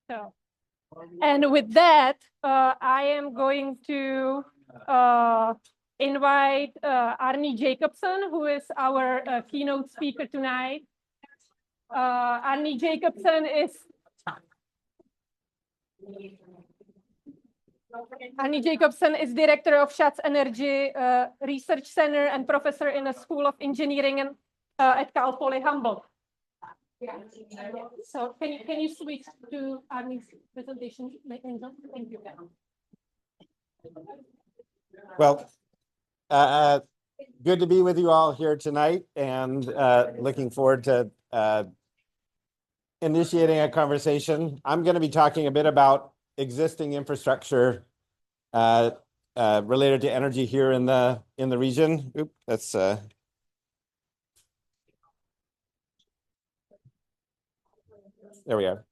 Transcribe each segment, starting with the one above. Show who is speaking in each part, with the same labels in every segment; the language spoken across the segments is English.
Speaker 1: So, and with that, I am going to invite Arne Jacobson, who is our keynote speaker tonight. Arne Jacobson is director of Schatz Energy Research Center and professor in the School of Engineering at Cal Poly Humboldt. So can you switch to Arne's presentation, Angel? Thank you.
Speaker 2: Well, good to be with you all here tonight, and looking forward to initiating a conversation. I'm going to be talking a bit about existing infrastructure related to energy here in the region. Oop, that's there we are.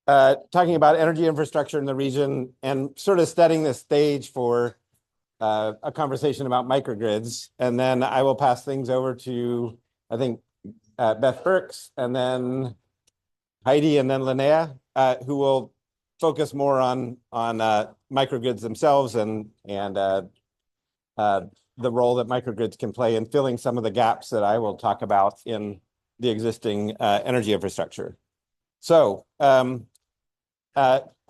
Speaker 2: Talking about energy infrastructure in the region and sort of setting the stage for a conversation about microgrids. And then I will pass things over to, I think, Beth Burks, and then Heidi, and then Linnea, who will focus more on microgrids themselves and the role that microgrids can play in filling some of the gaps that I will talk about in the existing energy infrastructure. So I'll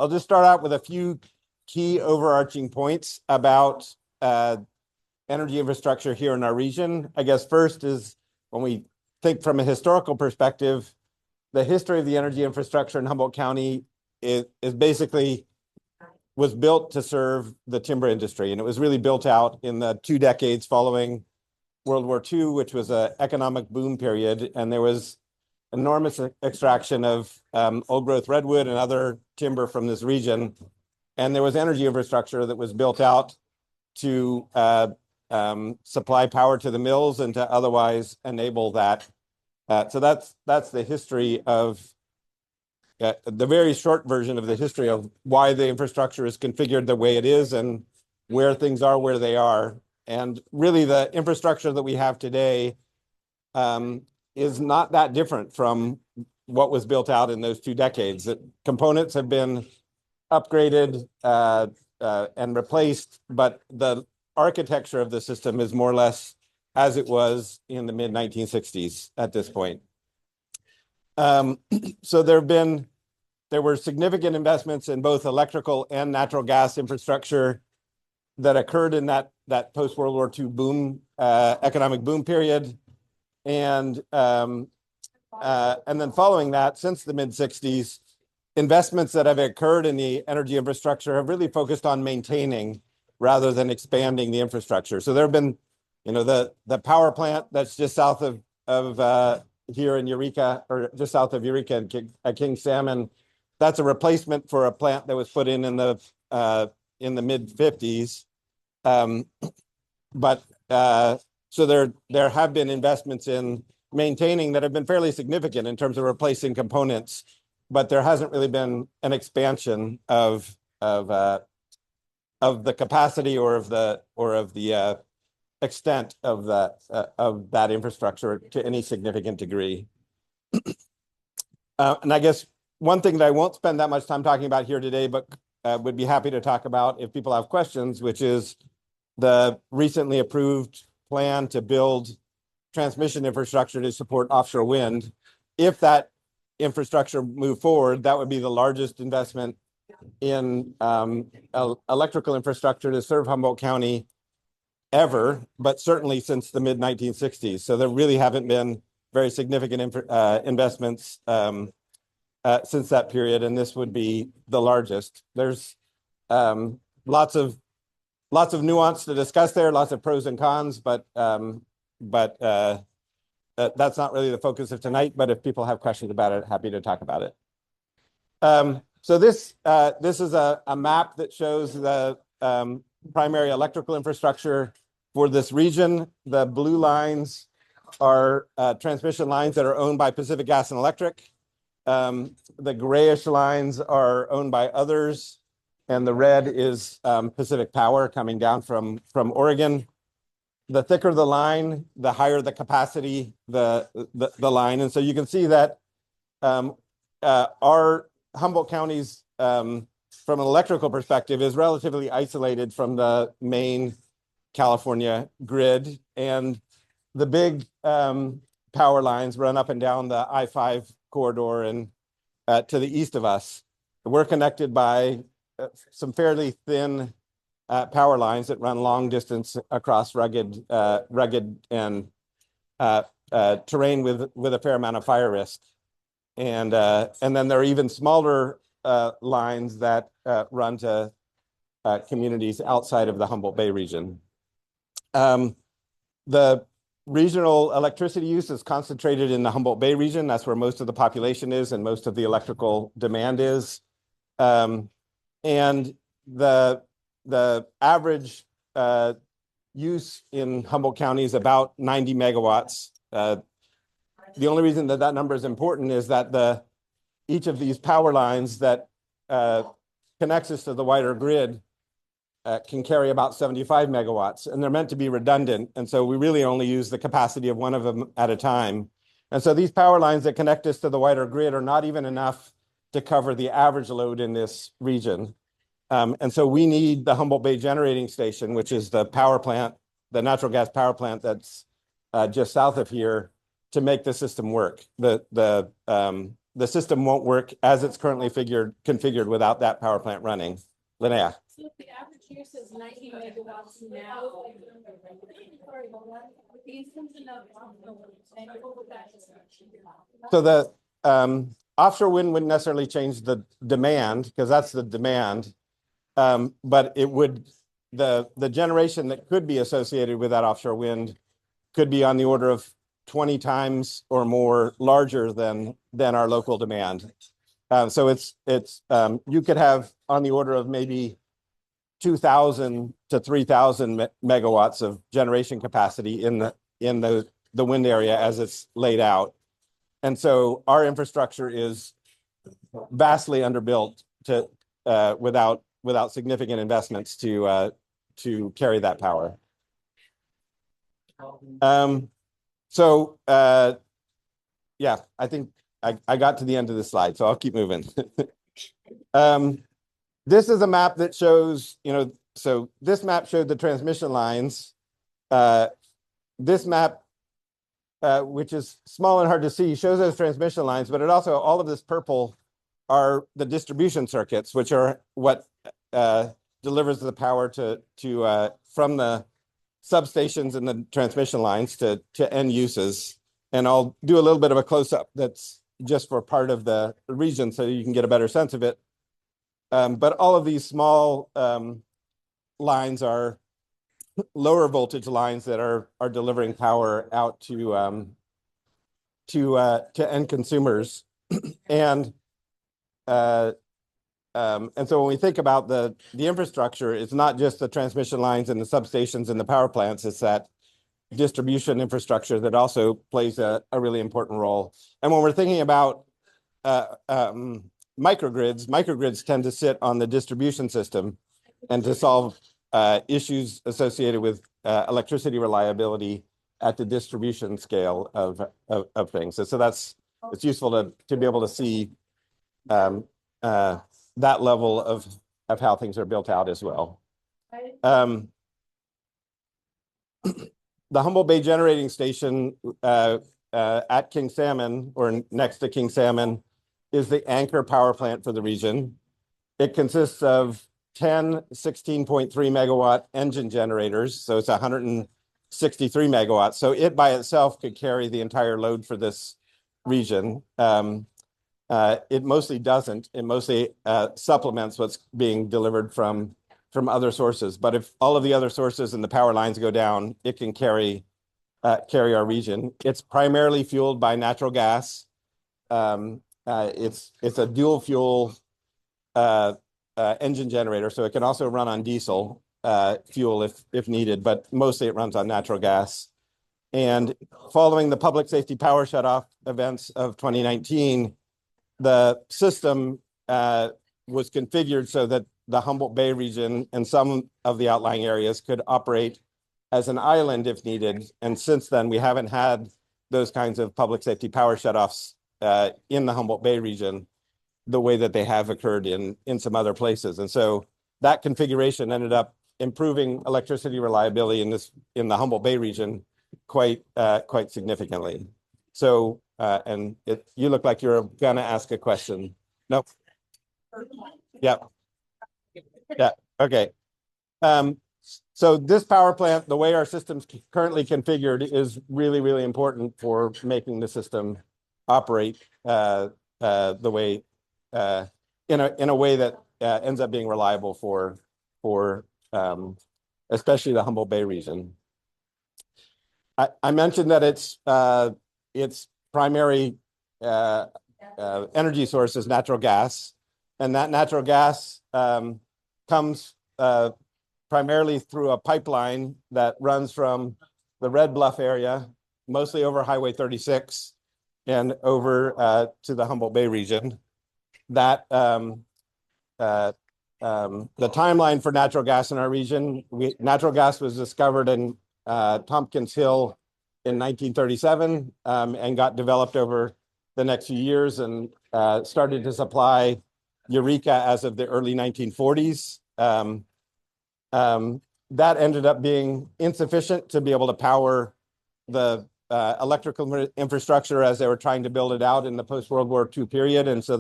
Speaker 2: just start out with a few key overarching points about energy infrastructure here in our region. I guess first is, when we think from a historical perspective, the history of the energy infrastructure in Humboldt County is basically was built to serve the timber industry. And it was really built out in the 2 decades following World War II, which was an economic boom period. And there was enormous extraction of old growth redwood and other timber from this region. And there was energy infrastructure that was built out to supply power to the mills and to otherwise enable that. So that's the history of the very short version of the history of why the infrastructure is configured the way it is and where things are where they are. And really, the infrastructure that we have today is not that different from what was built out in those 2 decades. Components have been upgraded and replaced, but the architecture of the system is more or less as it was in the mid-1960s at this point. So there were significant investments in both electrical and natural gas infrastructure that occurred in that post-World War II boom, economic boom period. And then following that, since the mid-60s, investments that have occurred in the energy infrastructure have really focused on maintaining rather than expanding the infrastructure. So there have been, the power plant that's just south of here in Eureka, or just south of Eureka at King Salmon. That's a replacement for a plant that was put in the mid-50s. So there have been investments in maintaining that have been fairly significant in terms of replacing components, but there hasn't really been an expansion of the capacity or of the extent of that infrastructure to any significant degree. And I guess one thing that I won't spend that much time talking about here today, but would be happy to talk about if people have questions, which is the recently approved plan to build transmission infrastructure to support offshore wind. If that infrastructure moved forward, that would be the largest investment in electrical infrastructure to serve Humboldt County ever, but certainly since the mid-1960s. So there really haven't been very significant investments since that period, and this would be the largest. There's lots of nuance to discuss there, lots of pros and cons, but that's not really the focus of tonight. But if people have questions about it, happy to talk about it. So this is a map that shows the primary electrical infrastructure for this region. The blue lines are transmission lines that are owned by Pacific Gas and Electric. The grayish lines are owned by others, and the red is Pacific Power coming down from Oregon. The thicker the line, the higher the capacity the line. And so you can see that our Humboldt County's, from an electrical perspective, is relatively isolated from the main California grid. And the big power lines run up and down the I-5 corridor and to the east of us. We're connected by some fairly thin power lines that run long distance across rugged and terrain with a fair amount of fire risk. And then there are even smaller lines that run to communities outside of the Humboldt Bay region. The regional electricity use is concentrated in the Humboldt Bay region. That's where most of the population is and most of the electrical demand is. And the average use in Humboldt County is about 90 megawatts. The only reason that that number is important is that each of these power lines that connects us to the wider grid can carry about 75 megawatts, and they're meant to be redundant. And so we really only use the capacity of one of them at a time. And so these power lines that connect us to the wider grid are not even enough to cover the average load in this region. And so we need the Humboldt Bay Generating Station, which is the power plant, the natural gas power plant that's just south of here, to make the system work. The system won't work as it's currently configured without that power plant running. Linnea.
Speaker 3: So if the average use is 90 megawatts now,
Speaker 2: so the offshore wind wouldn't necessarily change the demand, because that's the demand, but it would, the generation that could be associated with that offshore wind could be on the order of 20 times or more larger than our local demand. So it's you could have on the order of maybe 2,000 to 3,000 megawatts of generation capacity in the wind area as it's laid out. And so our infrastructure is vastly underbuilt to without significant investments to carry that power. Yeah, I think I got to the end of the slide, so I'll keep moving. This is a map that shows, so this map showed the transmission lines. This map, which is small and hard to see, shows those transmission lines, but it also, all of this purple are the distribution circuits, which are what delivers the power from the substations and the transmission lines to end uses. And I'll do a little bit of a close-up that's just for part of the region so you can get a better sense of it. But all of these small lines are lower voltage lines that are delivering power out to end consumers. And so when we think about the infrastructure, it's not just the transmission lines and the substations and the power plants, it's that distribution infrastructure that also plays a really important role. And when we're thinking about microgrids tend to sit on the distribution system and to solve issues associated with electricity reliability at the distribution scale of things. So it's useful to be able to see that level of how things are built out as well. The Humboldt Bay Generating Station at King Salmon, or next to King Salmon, is the anchor power plant for the region. It consists of 10 16.3 megawatt engine generators, so it's 163 megawatts. So it by itself could carry the entire load for this region. It mostly doesn't. It mostly supplements what's being delivered from other sources. But if all of the other sources and the power lines go down, it can carry our region. It's primarily fueled by natural gas. It's a dual fuel engine generator, so it can also run on diesel fuel if needed, but mostly it runs on natural gas. And following the public safety power shutoff events of 2019, the system was configured so that the Humboldt Bay region and some of the outlying areas could operate as an island if needed. And since then, we haven't had those kinds of public safety power shutoffs in the Humboldt Bay region. the way that they have occurred in some other places. And so that configuration ended up improving electricity reliability in the Humboldt Bay region quite significantly. So and you look like you're gonna ask a question. Nope. Yeah. Yeah. Okay. So this power plant, the way our system's currently configured, is really, really important for making the system operate the way in a way that ends up being reliable for especially the Humboldt Bay region. I mentioned that its primary energy source is natural gas, and that natural gas comes primarily through a pipeline that runs from the Red Bluff area, mostly over Highway 36, and over to the Humboldt Bay region. That the timeline for natural gas in our region, natural gas was discovered in Tompkins Hill in 1937 and got developed over the next few years and started to supply Eureka as of the early 1940s. That ended up being insufficient to be able to power the electrical infrastructure as they were trying to build it out in the post-World War II period. And so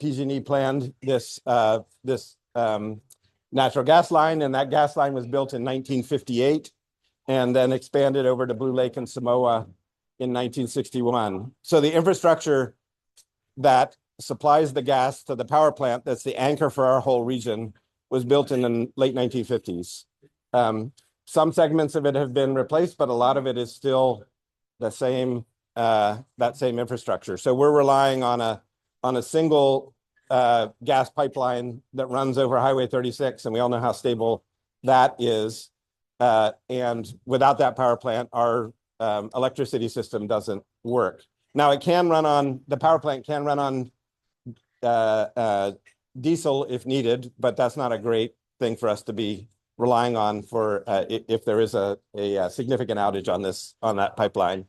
Speaker 2: PG&E planned this natural gas line, and that gas line was built in 1958 and then expanded over to Blue Lake and Samoa in 1961. So the infrastructure that supplies the gas to the power plant, that's the anchor for our whole region, was built in the late 1950s. Some segments of it have been replaced, but a lot of it is still the same, that same infrastructure. So we're relying on a single gas pipeline that runs over Highway 36, and we all know how stable that is. And without that power plant, our electricity system doesn't work. Now the power plant can run on diesel if needed, but that's not a great thing for us to be relying on for if there is a significant outage on that pipeline.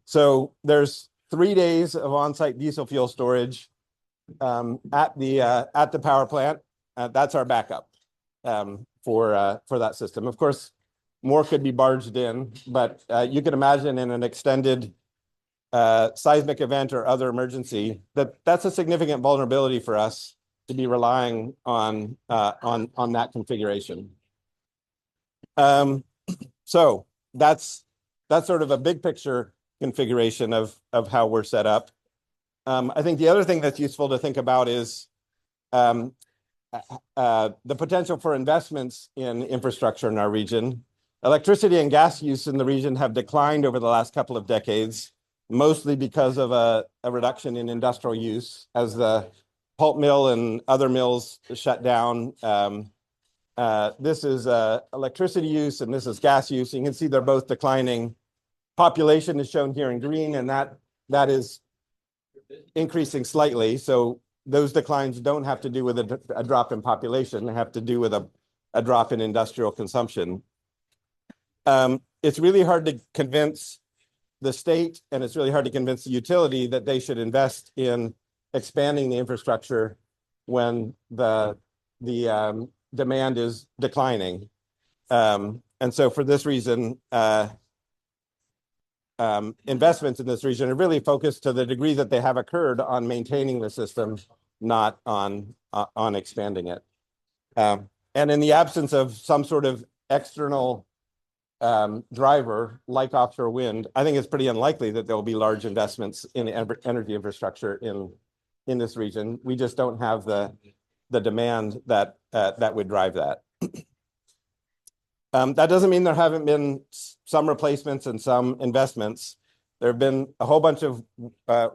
Speaker 2: So there's 3 days of on-site diesel fuel storage at the power plant. That's our backup for that system. Of course, more could be barged in, but you can imagine in an extended seismic event or other emergency that's a significant vulnerability for us to be relying on that configuration. So that's sort of a big picture configuration of how we're set up. I think the other thing that's useful to think about is the potential for investments in infrastructure in our region. Electricity and gas use in the region have declined over the last couple of decades, mostly because of a reduction in industrial use as the pulp mill and other mills shut down. This is electricity use and this is gas use. You can see they're both declining. Population is shown here in green, and that is increasing slightly. So those declines don't have to do with a drop in population. They have to do with a drop in industrial consumption. It's really hard to convince the state, and it's really hard to convince the utility that they should invest in expanding the infrastructure when the demand is declining. And so for this reason, investments in this region are really focused to the degree that they have occurred on maintaining the system, not on expanding it. And in the absence of some sort of external driver like offshore wind, I think it's pretty unlikely that there will be large investments in energy infrastructure in this region. We just don't have the demand that would drive that. That doesn't mean there haven't been some replacements and some investments. There have been a whole bunch of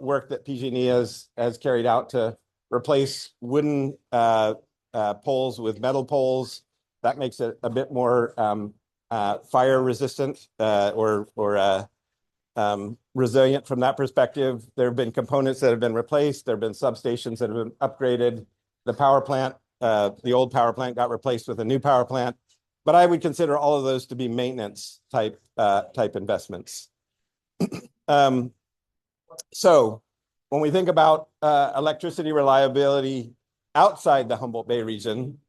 Speaker 2: work that PG&E has carried out to replace wooden poles with metal poles. That makes it a bit more fire resistant or resilient from that perspective. There have been components that have been replaced. There have been substations that have been upgraded. The power plant, the old power plant got replaced with a new power plant. But I would consider all of those to be maintenance type investments. So when we think about electricity reliability outside the Humboldt Bay region,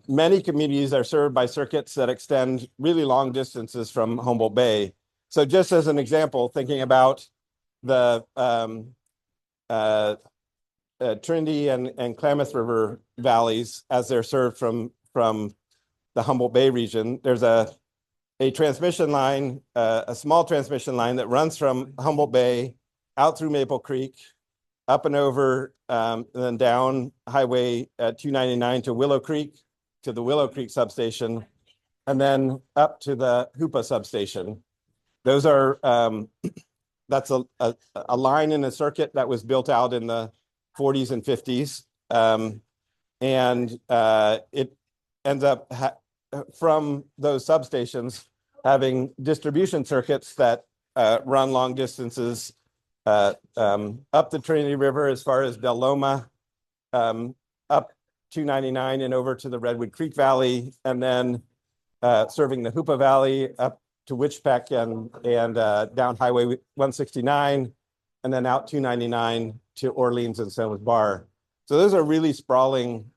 Speaker 2: many communities are served by circuits that extend really long distances from Humboldt Bay. So just as an example, thinking about the Trinity and Klamath River valleys as they're served from the Humboldt Bay region, there's a transmission line, a small transmission line that runs from Humboldt Bay out through Maple Creek, up and over, and then down Highway 299 to Willow Creek, to the Willow Creek substation, and then up to the HUPA substation. Those are, that's a line in a circuit that was built out in the 40s and 50s. And it ends up from those substations having distribution circuits that run long distances up the Trinity River as far as Del Loma, up 299 and over to the Redwood Creek Valley, and then serving the HUPA Valley up to Witchpeck and down Highway 169, and then out 299 to Orleans and San Luis Bar. So those are really sprawling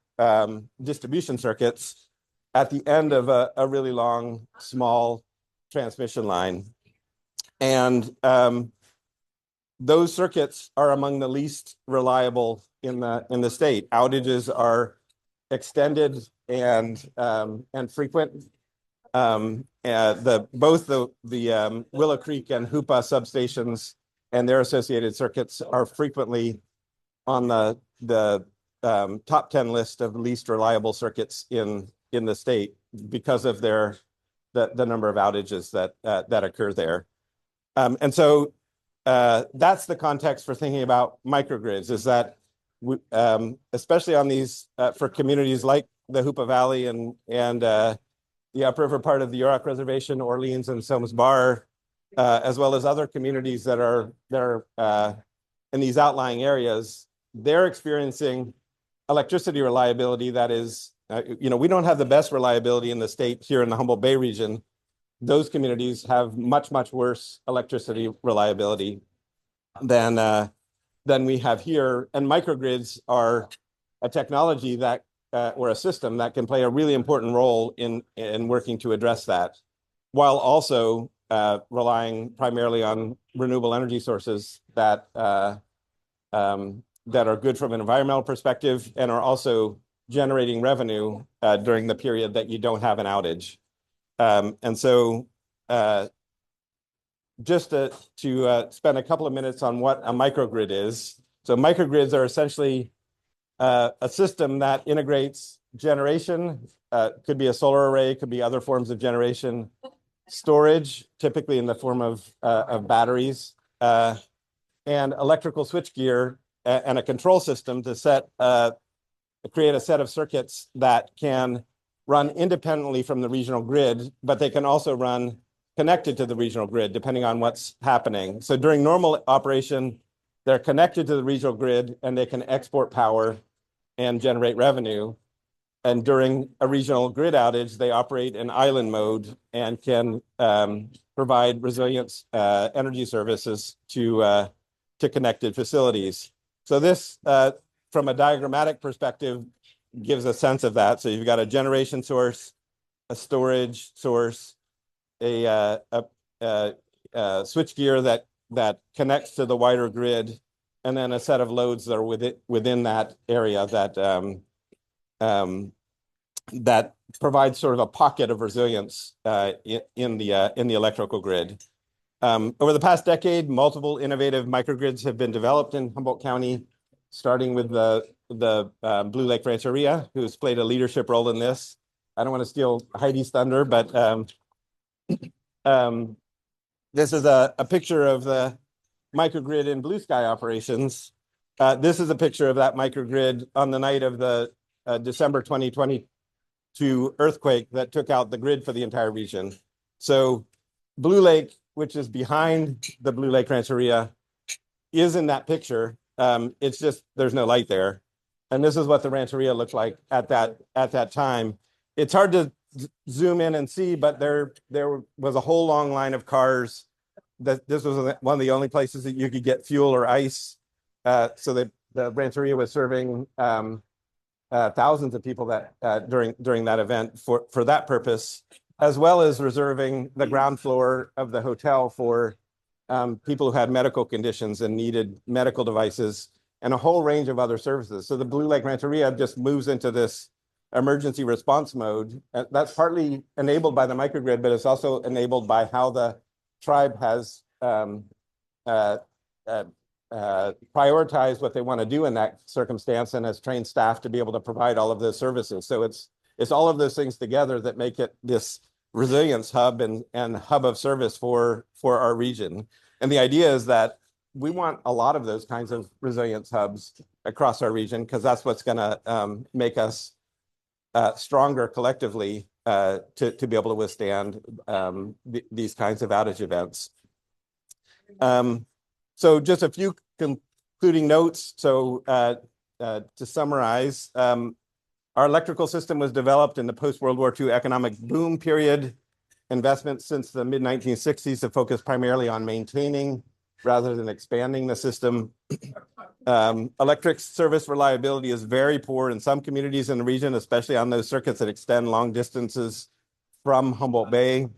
Speaker 2: distribution circuits at the end of a really long, small transmission line. And those circuits are among the least reliable in the state. Outages are extended and frequent. Both the Willow Creek and HUPA substations and their associated circuits are frequently on the top 10 list of least reliable circuits in the state because of the number of outages that occur there. And so that's the context for thinking about microgrids, is that especially on these for communities like the HUPA Valley and the upriver part of the Yurok Reservation, Orleans and San Luis Bar, as well as other communities that are in these outlying areas, they're experiencing electricity reliability that is, we don't have the best reliability in the state here in the Humboldt Bay region. Those communities have much, much worse electricity reliability than we have here. And microgrids are a technology that or a system that can play a really important role in working to address that, while also relying primarily on renewable energy sources that are good from an environmental perspective and are also generating revenue during the period that you don't have an outage. And so just to spend a couple of minutes on what a microgrid is. So microgrids are essentially a system that integrates generation, could be a solar array, could be other forms of generation, storage, typically in the form of batteries, and electrical switchgear and a control system to create a set of circuits that can run independently from the regional grid, but they can also run connected to the regional grid, depending on what's happening. So during normal operation, they're connected to the regional grid and they can export power and generate revenue. And during a regional grid outage, they operate in island mode and can provide resilient energy services to connected facilities. So this, from a diagrammatic perspective, gives a sense of that. So you've got a generation source, a storage source, a switchgear that connects to the wider grid, and then a set of loads that are within that area that provides sort of a pocket of resilience in the electrical grid. Over the past decade, multiple innovative microgrids have been developed in Humboldt County, starting with the Blue Lake Rancheria, who's played a leadership role in this. I don't want to steal Heidi's thunder, but this is a picture of the microgrid in Blue Sky operations. This is a picture of that microgrid on the night of the December 2022 earthquake that took out the grid for the entire region. So Blue Lake, which is behind the Blue Lake Rancheria, is in that picture. It's just there's no light there. And this is what the Rancheria looked like at that time. It's hard to zoom in and see, but there was a whole long line of cars. This was one of the only places that you could get fuel or ice. so the Rancheria was serving thousands of people that during that event for that purpose, as well as reserving the ground floor of the hotel for people who had medical conditions and needed medical devices and a whole range of other services. So the Blue Lake Rancheria just moves into this emergency response mode. That's partly enabled by the microgrid, but it's also enabled by how the tribe has prioritize what they want to do in that circumstance and has trained staff to be able to provide all of those services. So it's all of those things together that make it this resilience hub and hub of service for our region. And the idea is that we want a lot of those kinds of resilience hubs across our region, because that's what's going to make us stronger collectively to be able to withstand these kinds of outage events. So just a few concluding notes. So to summarize, our electrical system was developed in the post-World War II economic boom period. Investments since the mid-1960s have focused primarily on maintaining rather than expanding the system. Electric service reliability is very poor in some communities in the region, especially on those circuits that extend long distances from Humboldt Bay.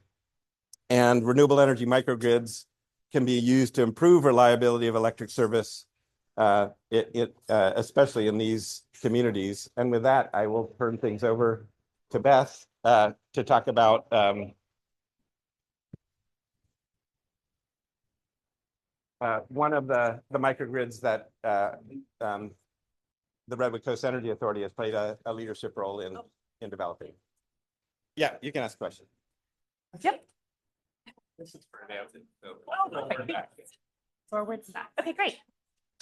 Speaker 2: And renewable energy microgrids can be used to improve reliability of electric service, especially in these communities. And with that, I will turn things over to Beth to talk about one of the microgrids that the Redwood Coast Energy Authority has played a leadership role in developing. Yeah, you can ask a question.
Speaker 4: Yep.
Speaker 2: This is for announcing.
Speaker 4: Oh, forward to that. Okay, great.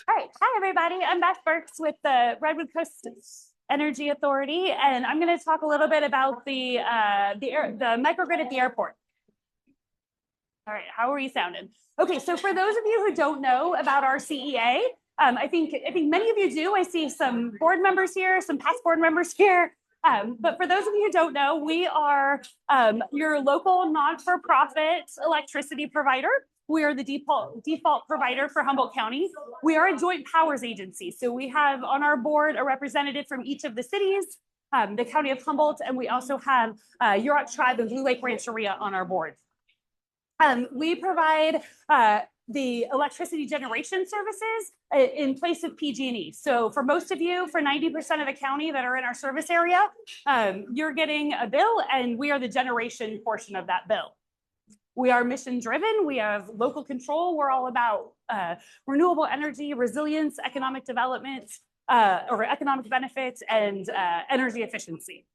Speaker 4: All right. Hi, everybody. I'm Beth Burks with the Redwood Coast Energy Authority, and I'm going to talk a little bit about the microgrid at the airport. All right. How are you sounding? Okay. So for those of you who don't know about our CEA, I think many of you do. I see some board members here, some past board members here. But for those of you who don't know, we are your local non-for-profit electricity provider. We are the default provider for Humboldt County. We are a joint powers agency. So we have on our board a representative from each of the cities, the County of Humboldt, and we also have Yurok Tribe and Blue Lake Rancheria on our board. We provide the electricity generation services in place of PG&E. So for most of you, for 90% of the county that are in our service area, you're getting a bill and we are the generation portion of that bill. We are mission driven. We have local control. We're all about renewable energy, resilience, economic development, or economic benefits, and energy efficiency.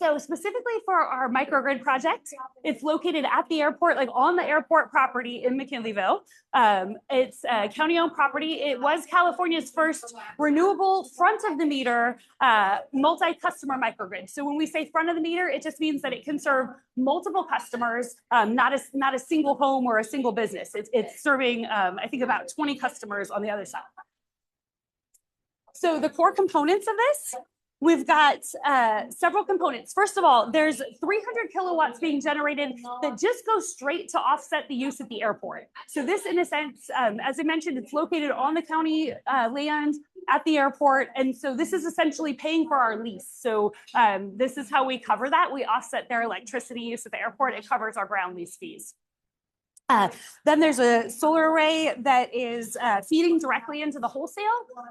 Speaker 4: So specifically for our microgrid project, it's located at the airport, like on the airport property in McKinleyville. It's a county-owned property. It was California's first renewable front-of-the-meter multi-customer microgrid. So when we say front of the meter, it just means that it can serve multiple customers, not a single home or a single business. It's serving, I think, about 20 customers on the other side. So the core components of this, we've got several components. First of all, there's 300 kilowatts being generated that just goes straight to offset the use at the airport. So this, in a sense, as I mentioned, it's located on the county land at the airport. And so this is essentially paying for our lease. So this is how we cover that. We offset their electricity use at the airport. It covers our ground lease fees. Then there's a solar array that is feeding directly into the wholesale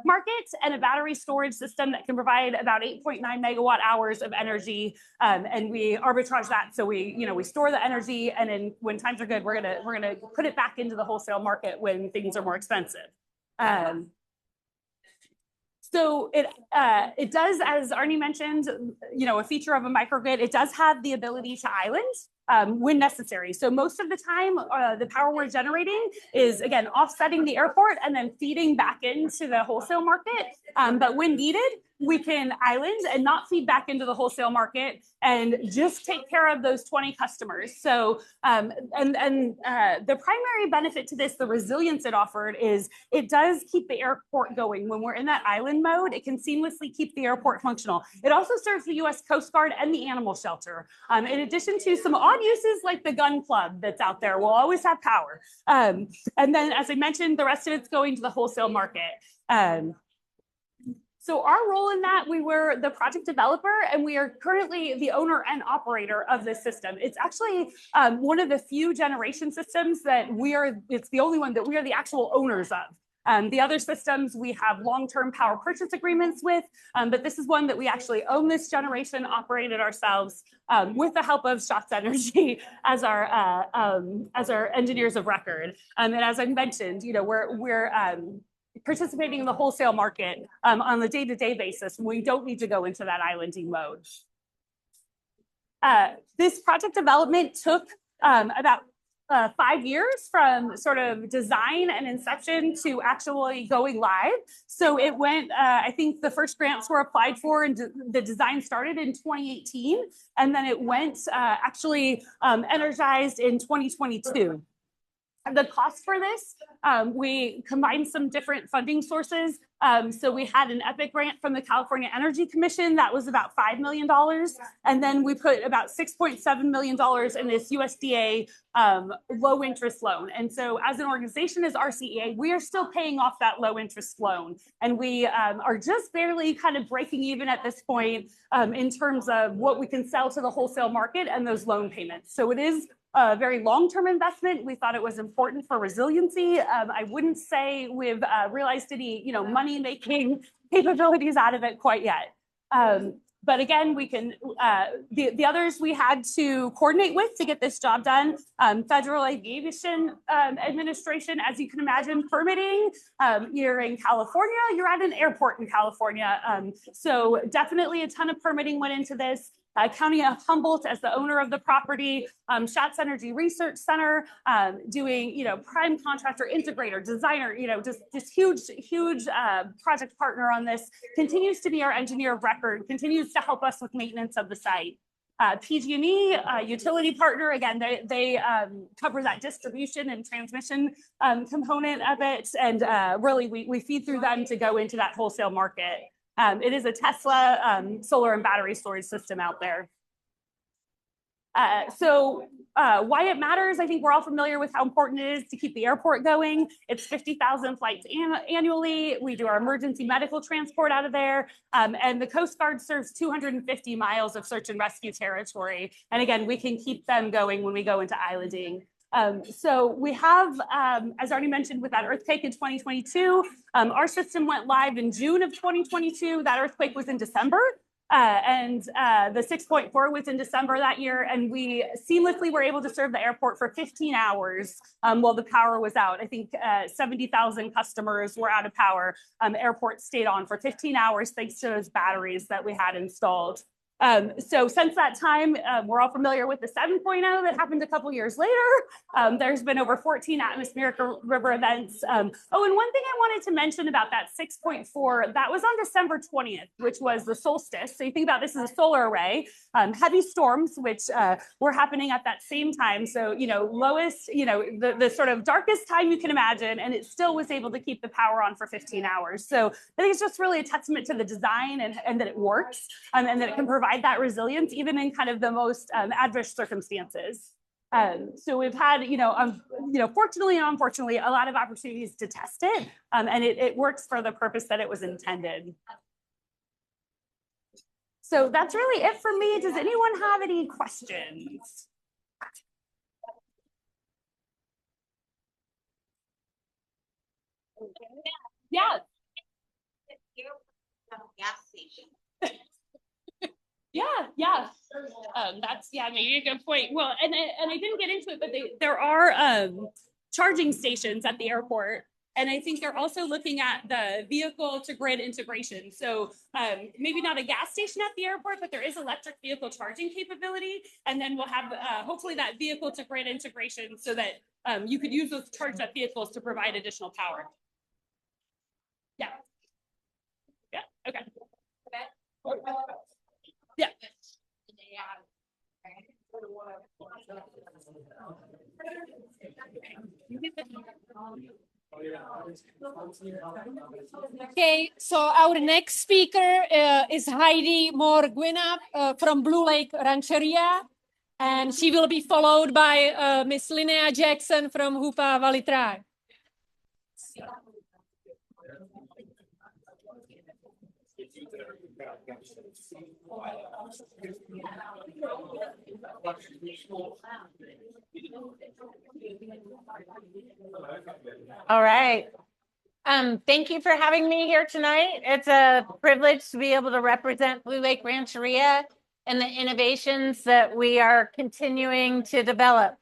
Speaker 4: market, and a battery storage system that can provide about 8.9 megawatt hours of energy. And we arbitrage that. So we store the energy, and then when times are good, we're gonna put it back into the wholesale market when things are more expensive. So it does, as Arne mentioned, a feature of a microgrid, it does have the ability to island when necessary. So most of the time, the power we're generating is, again, offsetting the airport and then feeding back into the wholesale market. But when needed, we can island and not feed back into the wholesale market and just take care of those 20 customers. So, the primary benefit to this, the resilience it offered, is it does keep the airport going. When we're in that island mode, it can seamlessly keep the airport functional. It also serves the U.S. Coast Guard and the animal shelter. In addition to some odd uses like the gun club that's out there, we'll always have power. And then, as I mentioned, the rest of it's going to the wholesale market. So our role in that, we were the project developer, and we are currently the owner and operator of this system. It's actually one of the few generation systems that it's the only one that we are the actual owners of. The other systems we have long-term power purchase agreements with, but this is one that we actually own this generation, operated ourselves with the help of Schatz Energy as our engineers of record. And as I mentioned, we're participating in the wholesale market on a day-to-day basis. We don't need to go into that islanding mode. This project development took about 5 years from sort of design and inception to actually going live. So it went, I think the first grants were applied for and the design started in 2018. And then it went actually energized in 2022. The cost for this, we combined some different funding sources. So we had an EPIC grant from the California Energy Commission that was about $5 million. And then we put about $6.7 million in this USDA low interest loan. And so as an organization, as RCEA, we are still paying off that low interest loan. And we are just barely kind of breaking even at this point in terms of what we can sell to the wholesale market and those loan payments. So it is a very long-term investment. We thought it was important for resiliency. I wouldn't say we've realized any, money-making capabilities out of it quite yet. But again, we can, the others we had to coordinate with to get this job done. Federal Aviation Administration, as you can imagine, permitting. You're in California, you're at an airport in California. So definitely a ton of permitting went into this. County of Humboldt as the owner of the property, Schatz Energy Research Center, doing, prime contractor, integrator, designer, just huge project partner on this, continues to be our engineer of record, continues to help us with maintenance of the site. PG&E, utility partner, again, they cover that distribution and transmission component of it, and really we feed through them to go into that wholesale market. It is a Tesla solar and battery storage system out there. So why it matters, I think we're all familiar with how important it is to keep the airport going. It's 50,000 flights annually. We do our emergency medical transport out of there. And the Coast Guard serves 250 miles of search and rescue territory. And again, we can keep them going when we go into islanding. So we have, as already mentioned, with that earthquake in 2022, our system went live in June of 2022. That earthquake was in December, and the 6.4 was in December that year. And we seamlessly were able to serve the airport for 15 hours while the power was out. I think 70,000 customers were out of power. Airport stayed on for 15 hours thanks to those batteries that we had installed. So since that time, we're all familiar with the 7.0 that happened a couple years later. There's been over 14 atmospheric river events. Oh, and one thing I wanted to mention about that 6.4, that was on December 20th, which was the solstice. So you think about this as a solar array, heavy storms, which were happening at that same time. So, lowest, the sort of darkest time you can imagine, and it still was able to keep the power on for 15 hours. So I think it's just really a testament to the design and that it works, and that it can provide that resilience even in kind of the most adverse circumstances. So we've had, fortunately and unfortunately, a lot of opportunities to test it, and it works for the purpose that it was intended. So that's really it for me. Does anyone have any questions? Yeah.
Speaker 3: Gas station.
Speaker 4: Yeah. That's maybe a good point. Well, and I didn't get into it, but there are charging stations at the airport. And I think they're also looking at the vehicle to grid integration. So maybe not a gas station at the airport, but there is electric vehicle charging capability. And then we'll have hopefully that vehicle to grid integration so that you could use those charged up vehicles to provide additional power. Yeah. Okay.
Speaker 3: Could
Speaker 1: Okay, so our next speaker is Heidi Moore-Guynup from Blue Lake Rancheria, and she will be followed by Miss Linnea Jackson from Hupa Valley Tribe.
Speaker 5: All right. Thank you for having me here tonight. It's a privilege to be able to represent Blue Lake Rancheria and the innovations that we are continuing to develop.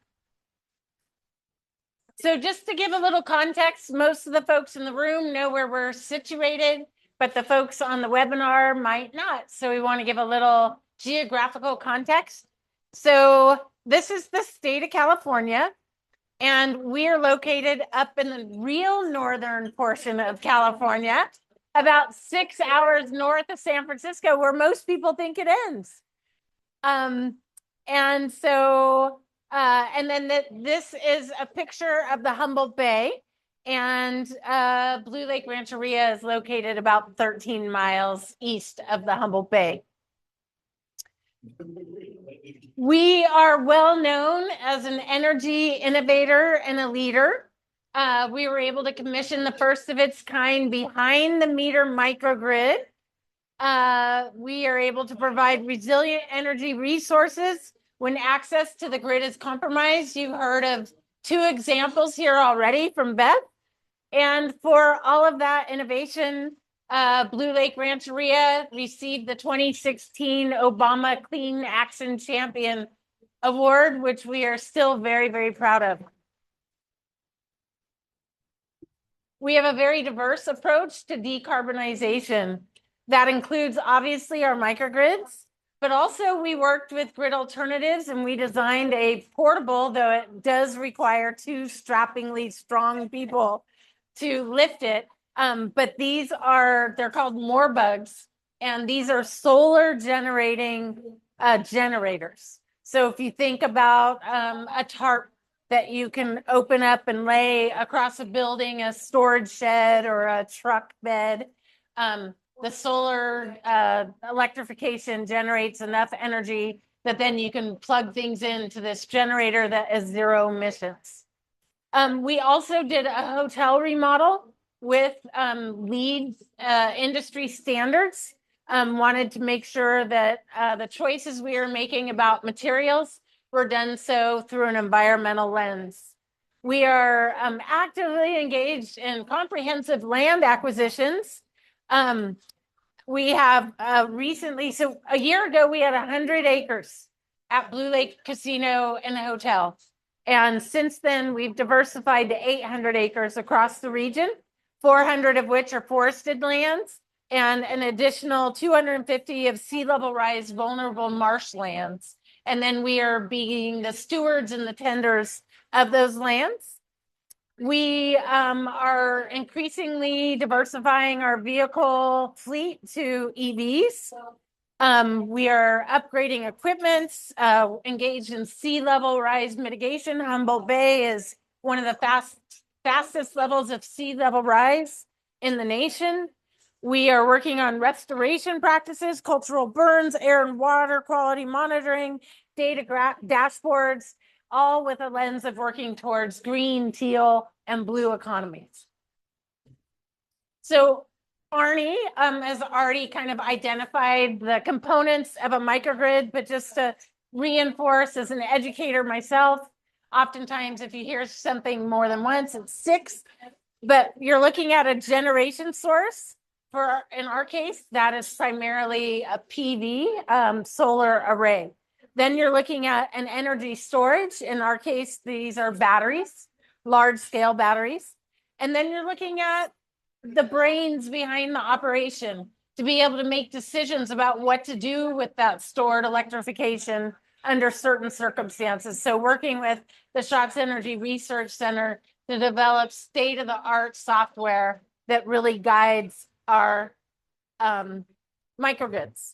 Speaker 5: So just to give a little context, most of the folks in the room know where we're situated, but the folks on the webinar might not. So we want to give a little geographical context. So this is the state of California, and we are located up in the real northern portion of California, about 6 hours north of San Francisco, where most people think it ends. And then this is a picture of the Humboldt Bay, and Blue Lake Rancheria is located about 13 miles east of the Humboldt Bay. We are well known as an energy innovator and a leader. We were able to commission the first of its kind behind the meter microgrid. We are able to provide resilient energy resources when access to the grid is compromised. You've heard of 2 examples here already from Beth. And for all of that innovation, Blue Lake Rancheria received the 2016 Obama Clean Action Champion Award, which we are still very, very proud of. We have a very diverse approach to decarbonization. That includes obviously our microgrids, but also we worked with grid alternatives and we designed a portable, though it does require 2 strappingly strong people to lift it. But they're called Moore-Bugs, and these are solar generating generators. So if you think about a tarp that you can open up and lay across a building, a storage shed or a truck bed, the solar electrification generates enough energy that then you can plug things into this generator that is 0 emissions. We also did a hotel remodel with LEED industry standards. Wanted to make sure that the choices we are making about materials were done so through an environmental lens. We are actively engaged in comprehensive land acquisitions. We have recently, so a year ago, we had 100 acres at Blue Lake Casino and Hotel. And since then, we've diversified to 800 acres across the region, 400 of which are forested lands, and an additional 250 of sea level rise vulnerable marshlands. And then we are being the stewards and the tenders of those lands. We are increasingly diversifying our vehicle fleet to EVs. We are upgrading equipment, engaged in sea level rise mitigation. Humboldt Bay is one of the fastest levels of sea level rise in the nation. We are working on restoration practices, cultural burns, air and water quality monitoring, data dashboards, all with a lens of working towards green, teal, and blue economies. So Arne has already kind of identified the components of a microgrid, but just to reinforce as an educator myself, oftentimes if you hear something more than once, it's 6, but you're looking at a generation source. In our case, that is primarily a PV solar array. Then you're looking at an energy storage. In our case, these are batteries, large scale batteries. And then you're looking at the brains behind the operation to be able to make decisions about what to do with that stored electrification under certain circumstances. So working with the Schatz Energy Research Center to develop state-of-the-art software that really guides our microgrids.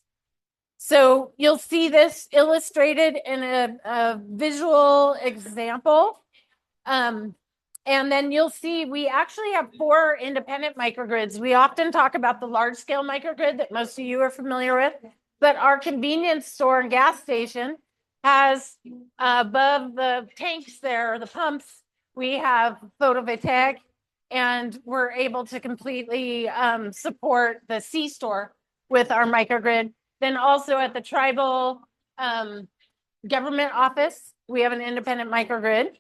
Speaker 5: So you'll see this illustrated in a visual example. And then you'll see we actually have 4 independent microgrids. We often talk about the large scale microgrid that most of you are familiar with, but our convenience store and gas station has above the tanks there, the pumps, we have photovoltaic, and we're able to completely support the C-store with our microgrid. Then also at the tribal government office, we have an independent microgrid.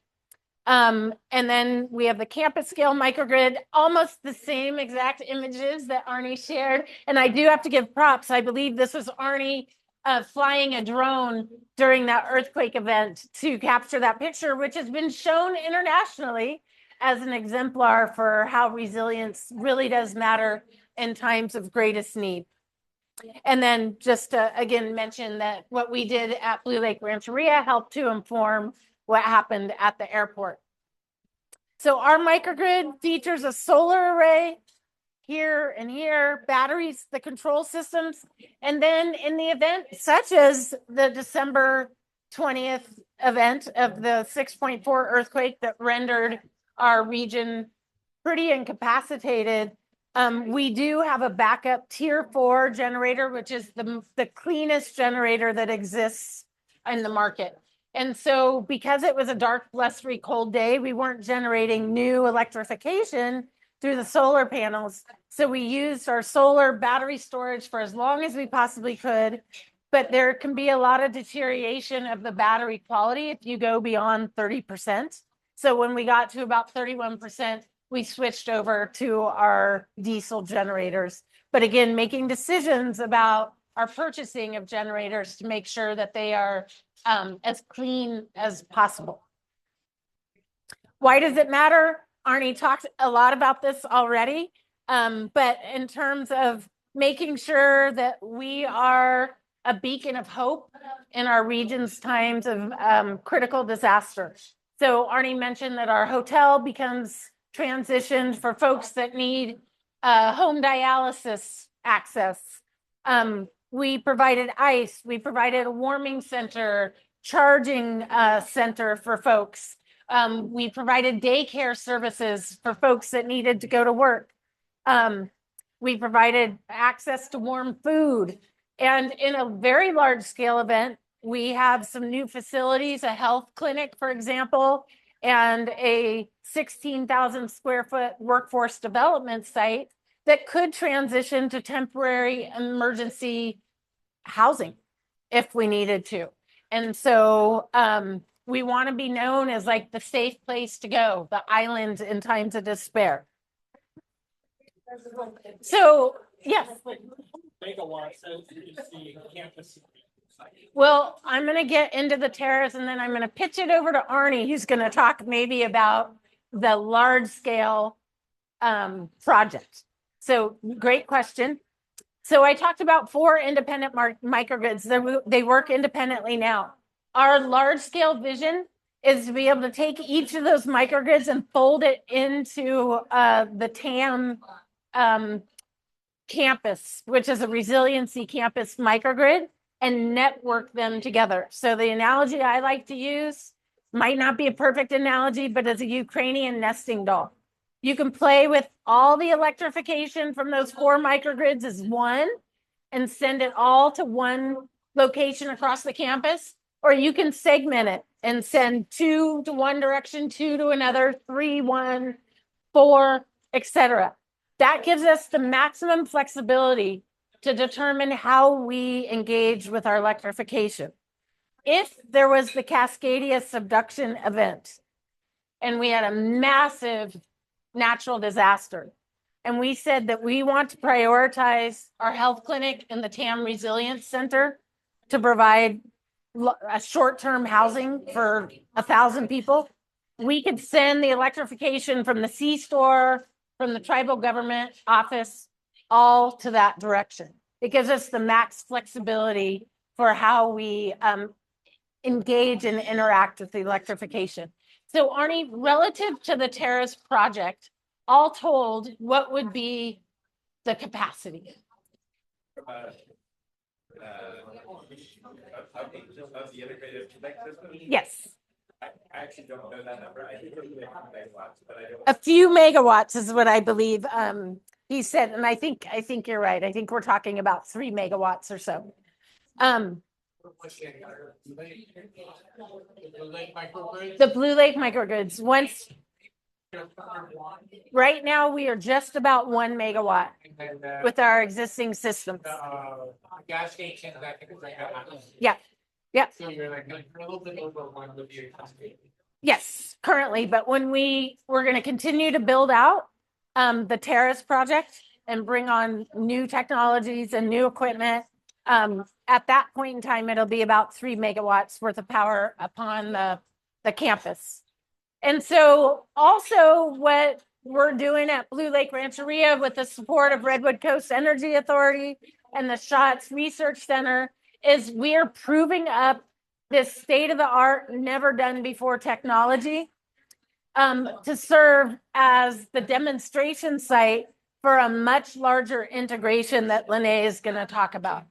Speaker 5: And then we have the campus scale microgrid, almost the same exact images that Arne shared. And I do have to give props. I believe this was Arne flying a drone during that earthquake event to capture that picture, which has been shown internationally as an exemplar for how resilience really does matter in times of greatest need. And then just to again mention that what we did at Blue Lake Rancheria helped to inform what happened at the airport. So our microgrid features a solar array here and here, batteries, the control systems, and then in the event such as the December 20th event of the 6.4 earthquake that rendered our region pretty incapacitated, we do have a backup tier 4 generator, which is the cleanest generator that exists in the market. And so because it was a dark, blustery, cold day, we weren't generating new electrification through the solar panels. So we used our solar battery storage for as long as we possibly could. But there can be a lot of deterioration of the battery quality if you go beyond 30%. So when we got to about 31%, we switched over to our diesel generators. But again, making decisions about our purchasing of generators to make sure that they are as clean as possible. Why does it matter? Arne talked a lot about this already, but in terms of making sure that we are a beacon of hope in our region's times of critical disaster. So Arne mentioned that our hotel becomes transitioned for folks that need home dialysis access. We provided ice, we provided a warming center, charging center for folks. We provided daycare services for folks that needed to go to work. We provided access to warm food. And in a very large scale event, we have some new facilities, a health clinic, for example, and a 16,000 square foot workforce development site that could transition to temporary emergency housing if we needed to. And so we want to be known as like the safe place to go, the island in times of despair. So, yes.
Speaker 6: Make a lot of sense to see campus.
Speaker 5: Well, I'm going to get into the terrace and then I'm going to pitch it over to Arne, who's going to talk maybe about the large scale project. So great question. So I talked about 4 independent microgrids. They work independently now. Our large scale vision is to be able to take each of those microgrids and fold it into the TAM campus, which is a resiliency campus microgrid, and network them together. So the analogy I like to use might not be a perfect analogy, but it's a Ukrainian nesting doll. You can play with all the electrification from those 4 microgrids as one and send it all to one location across the campus, or you can segment it and send 2 to one direction, 2 to another, 3, 1, 4, etc. That gives us the maximum flexibility to determine how we engage with our electrification. If there was the Cascadia subduction event and we had a massive natural disaster, and we said that we want to prioritize our health clinic and the TAM Resilience Center to provide a short-term housing for 1,000 people, we could send the electrification from the C-store, from the tribal government office, all to that direction. It gives us the max flexibility for how we engage and interact with the electrification. So Arne, relative to the Terrace project, all told, what would be the capacity?
Speaker 2: Of the integrated connect system?
Speaker 5: Yes.
Speaker 6: I actually don't know that number. I think it's megawatts, but I don't.
Speaker 5: A few megawatts is what I believe he said, and I think you're right. I think we're talking about 3 megawatts or so. The Blue Lake microgrids. Once right now we are just about 1 megawatt with our existing systems.
Speaker 6: Gas stations, I think it's like that.
Speaker 5: Yeah. Yeah.
Speaker 6: So you're like a little bit over one would be a gas station.
Speaker 5: Yes, currently, but when we're going to continue to build out the Terrace project and bring on new technologies and new equipment, at that point in time, it'll be about 3 megawatts worth of power upon the campus. And so also what we're doing at Blue Lake Rancheria with the support of Redwood Coast Energy Authority and the Schatz Research Center is we're proving up this state-of-the-art, never done before technology to serve as the demonstration site for a much larger integration that Linnea is going to talk about.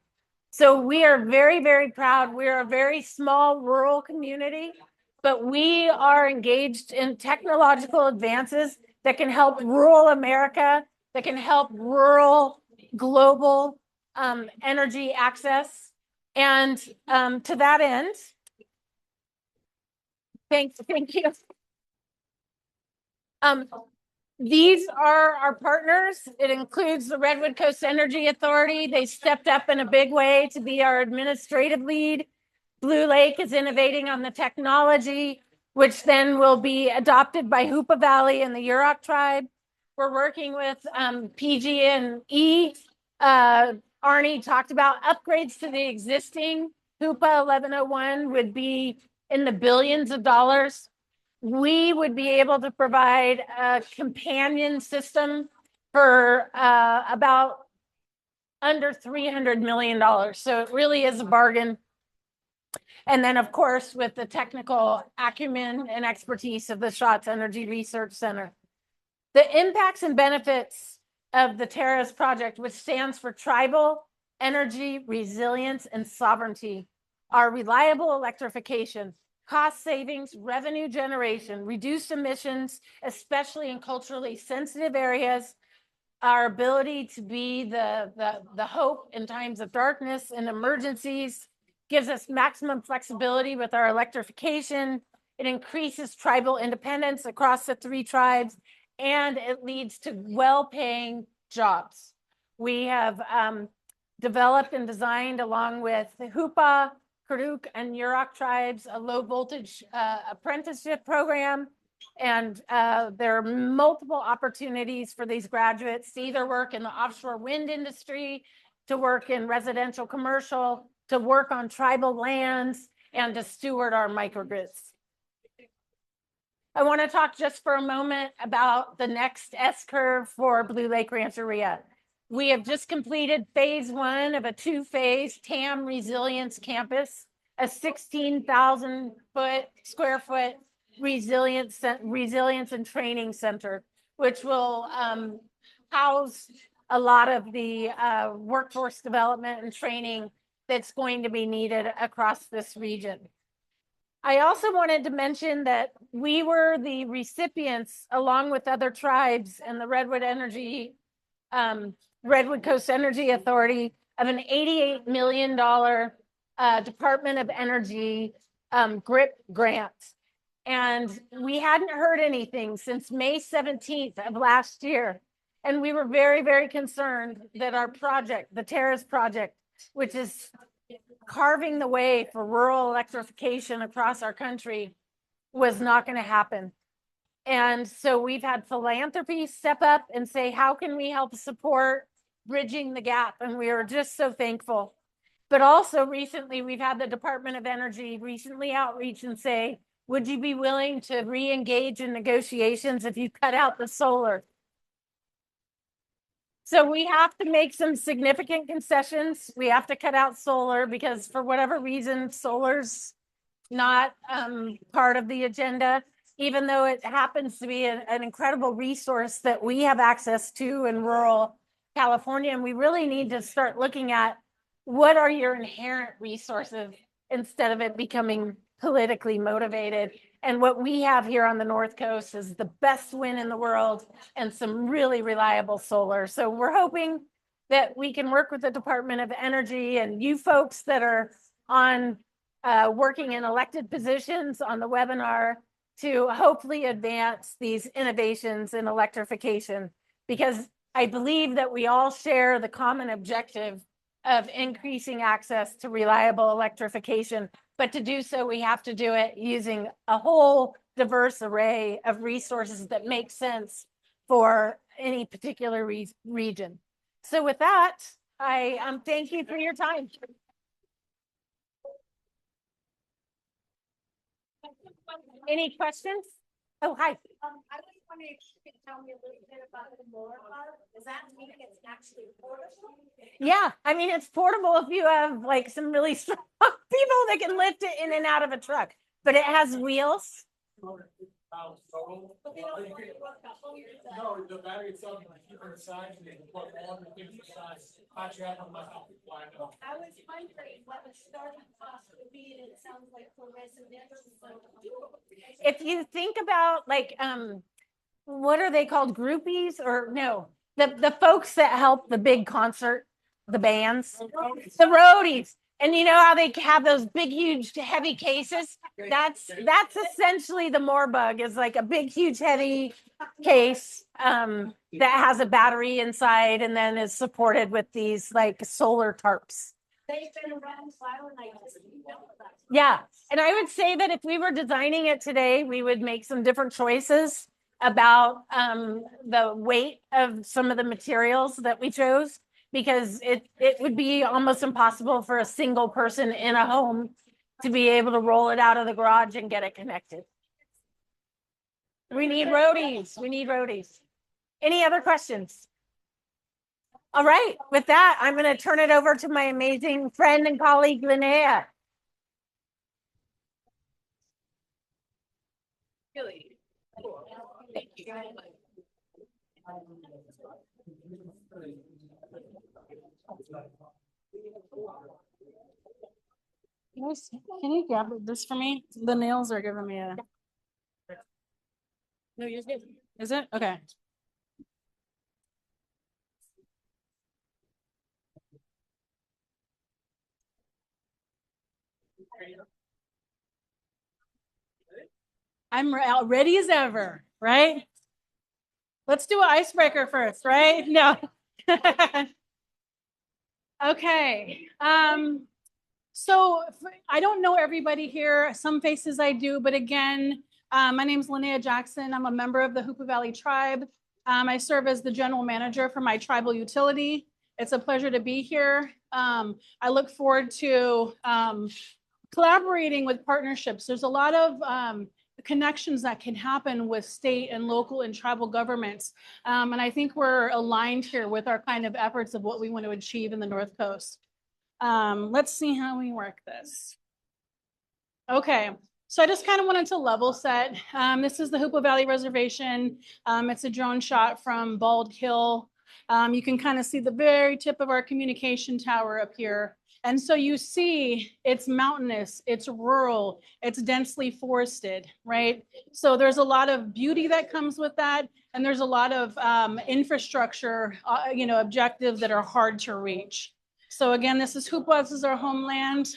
Speaker 5: So we are very, very proud. We're a very small rural community, but we are engaged in technological advances that can help rural America, that can help rural global energy access. And to that end, thank you. These are our partners. It includes the Redwood Coast Energy Authority. They stepped up in a big way to be our administrative lead. Blue Lake is innovating on the technology, which then will be adopted by Hoopa Valley and the Yurok tribe. We're working with PG&E. Arne talked about upgrades to the existing Hoopa 1101 would be in the billions of dollars. We would be able to provide a companion system for about under $300 million. So it really is a bargain. And then, of course, with the technical acumen and expertise of the Schatz Energy Research Center. The impacts and benefits of the Terrace project, which stands for Tribal Energy Resilience and Sovereignty, are reliable electrification, cost savings, revenue generation, reduced emissions, especially in culturally sensitive areas, our ability to be the hope in times of darkness and emergencies, gives us maximum flexibility with our electrification. It increases tribal independence across the 3 tribes, and it leads to well-paying jobs. We have developed and designed, along with the Hoopa, Karuk, and Yurok tribes, a low voltage apprenticeship program. And there are multiple opportunities for these graduates to either work in the offshore wind industry, to work in residential commercial, to work on tribal lands, and to steward our microgrids. I want to talk just for a moment about the next S-curve for Blue Lake Rancheria. We have just completed phase 1 of a 2-phase TAM resilience campus, a 16,000 square foot resilience and training center, which will house a lot of the workforce development and training that's going to be needed across this region. I also wanted to mention that we were the recipients, along with other tribes and the Redwood Coast Energy Authority, of an $88 million Department of Energy GRIP grant. And we hadn't heard anything since May 17th of last year. And we were very, very concerned that our project, the Terrace project, which is carving the way for rural electrification across our country, was not going to happen. And so we've had philanthropy step up and say, how can we help support bridging the gap? And we are just so thankful. But also recently, we've had the Department of Energy recently outreach and say, would you be willing to re-engage in negotiations if you cut out the solar? So we have to make some significant concessions. We have to cut out solar because for whatever reason, solar's not part of the agenda, even though it happens to be an incredible resource that we have access to in rural California. And we really need to start looking at what are your inherent resources instead of it becoming politically motivated. And what we have here on the North Coast is the best wind in the world and some really reliable solar. So we're hoping that we can work with the Department of Energy and you folks that are on working in elected positions on the webinar to hopefully advance these innovations in electrification, because I believe that we all share the common objective of increasing access to reliable electrification. But to do so, we have to do it using a whole diverse array of resources that make sense for any particular region. So with that, I thank you for your time. Any questions? Oh, hi.
Speaker 3: I was wondering if you could tell me a little bit about the Moore-Guynup. Does that mean it's actually portable?
Speaker 5: Yeah, I mean, it's portable if you have like some really strong people that can lift it in and out of a truck, but it has wheels.
Speaker 6: No, the battery itself, you keep it inside, and you can plug all the things inside.
Speaker 3: I was wondering what the starting cost would be, and it sounds like for residential.
Speaker 5: If you think about like, what are they called? Groupies or no, the folks that help the big concert, the bands, the roadies. And you know how they have those big, huge, heavy cases? That's essentially the Moore-Bug, is like a big, huge, heavy case that has a battery inside and then is supported with these like solar tarps.
Speaker 3: They've been around a while, and I just know that.
Speaker 5: Yeah, and I would say that if we were designing it today, we would make some different choices about the weight of some of the materials that we chose, because it would be almost impossible for a single person in a home to be able to roll it out of the garage and get it connected. We need roadies. We need roadies. Any other questions? All right, with that, I'm going to turn it over to my amazing friend and colleague, Linnea.
Speaker 3: Really cool. Thank you.
Speaker 7: Can you grab this for me? The nails are giving me a.
Speaker 5: No, you're good.
Speaker 7: Is it? Okay. I'm ready as ever, right? Let's do an icebreaker first, right? No. Okay. So I don't know everybody here. Some faces I do, but again, my name is Linnea Jackson. I'm a member of the Hoopa Valley Tribe. I serve as the general manager for my tribal utility. It's a pleasure to be here. I look forward to collaborating with partnerships. There's a lot of connections that can happen with state and local and tribal governments. And I think we're aligned here with our kind of efforts of what we want to achieve in the North Coast. Let's see how we work this. Okay, so I just kind of wanted to level set. This is the Hoopa Valley Reservation. It's a drone shot from Bald Hill. You can kind of see the very tip of our communication tower up here. And so you see it's mountainous, it's rural, it's densely forested, right? So there's a lot of beauty that comes with that. And there's a lot of infrastructure, objectives that are hard to reach. So again, this is Hoopa, this is our homeland.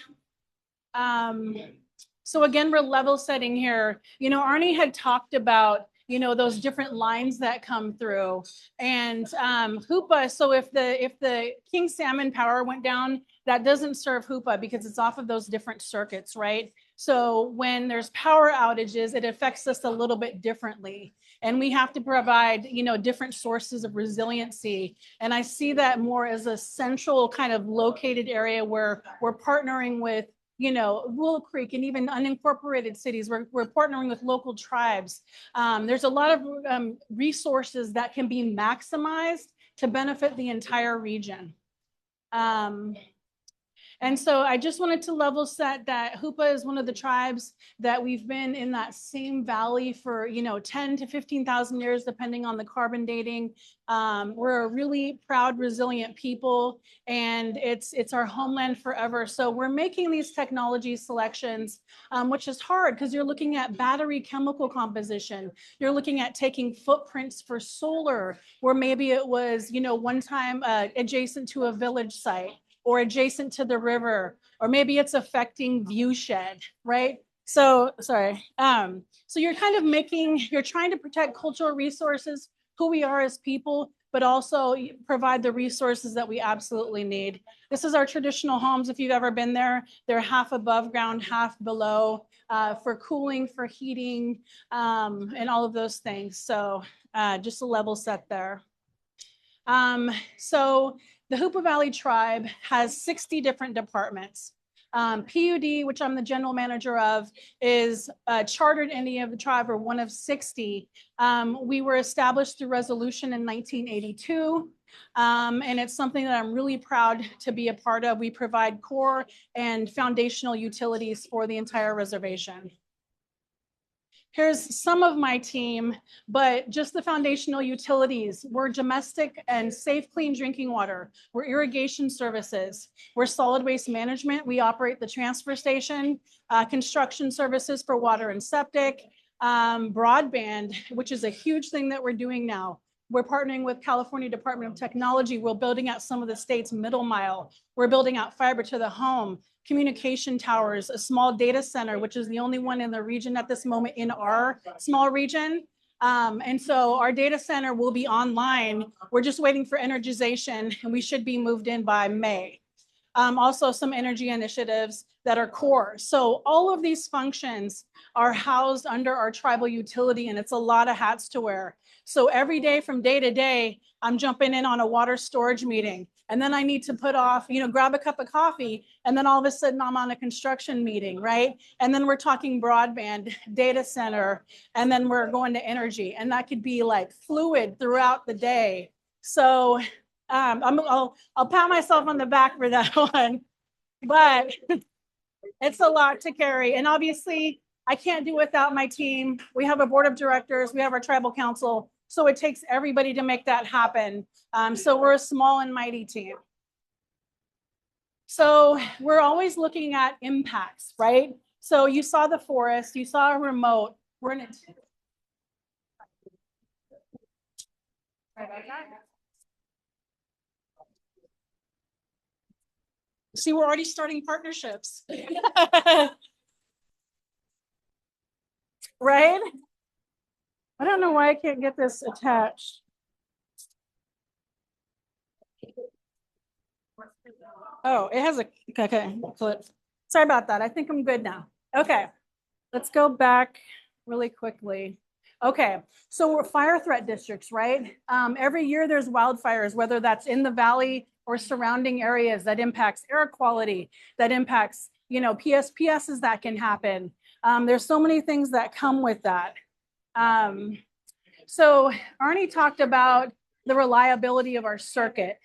Speaker 7: So again, we're level setting here. Arne had talked about, those different lines that come through, and Hoopa. So if the king salmon power went down, that doesn't serve Hoopa because it's off of those different circuits, right? So when there's power outages, it affects us a little bit differently. And we have to provide, different sources of resiliency. And I see that more as a central kind of located area where we're partnering with, Wool Creek and even unincorporated cities. We're partnering with local tribes. There's a lot of resources that can be maximized to benefit the entire region. And so I just wanted to level set that Hoopa is one of the tribes that we've been in that same valley for, 10 to 15,000 years, depending on the carbon dating. We're a really proud, resilient people, and it's our homeland forever. So we're making these technology selections, which is hard because you're looking at battery chemical composition. You're looking at taking footprints for solar, where maybe it was, one time adjacent to a village site, or adjacent to the river, or maybe it's affecting viewshed, right? So, sorry. So you're kind of you're trying to protect cultural resources, who we are as people, but also provide the resources that we absolutely need. This is our traditional homes. If you've ever been there, they're half above ground, half below, for cooling, for heating, and all of those things. So just a level set there. So the Hoopa Valley Tribe has 60 different departments. PUD, which I'm the general manager of, is a chartered entity of the tribe, or one of 60. We were established through resolution in 1982. And it's something that I'm really proud to be a part of. We provide core and foundational utilities for the entire reservation. Here's some of my team, but just the foundational utilities. We're domestic and safe, clean drinking water. We're irrigation services. We're solid waste management. We operate the transfer station, construction services for water and septic, broadband, which is a huge thing that we're doing now. We're partnering with California Department of Technology. We're building out some of the state's middle mile. We're building out fiber to the home, communication towers, a small data center, which is the only one in the region at this moment in our small region. And so our data center will be online. We're just waiting for energization, and we should be moved in by May. Also some energy initiatives that are core. So all of these functions are housed under our tribal utility, and it's a lot of hats to wear. So every day from day to day, I'm jumping in on a water storage meeting, and then I need to put off, grab a cup of coffee, and then all of a sudden I'm on a construction meeting, right? And then we're talking broadband, data center, and then we're going to energy, and that could be like fluid throughout the day. So I'll pat myself on the back for that one, but it's a lot to carry. And obviously I can't do without my team. We have a board of directors, we have our tribal council. So it takes everybody to make that happen. So we're a small and mighty team. So we're always looking at impacts, right? So you saw the forest, you saw a remote. We're in it. See, we're already starting partnerships. Right? I don't know why I can't get this attached. Oh, it has a, okay. Sorry about that. I think I'm good now. Okay, let's go back really quickly. Okay, so we're fire threat districts, right? Every year there's wildfires, whether that's in the valley or surrounding areas, that impacts air quality, that impacts, PSPSs that can happen. There's so many things that come with that. So Arne talked about the reliability of our circuit.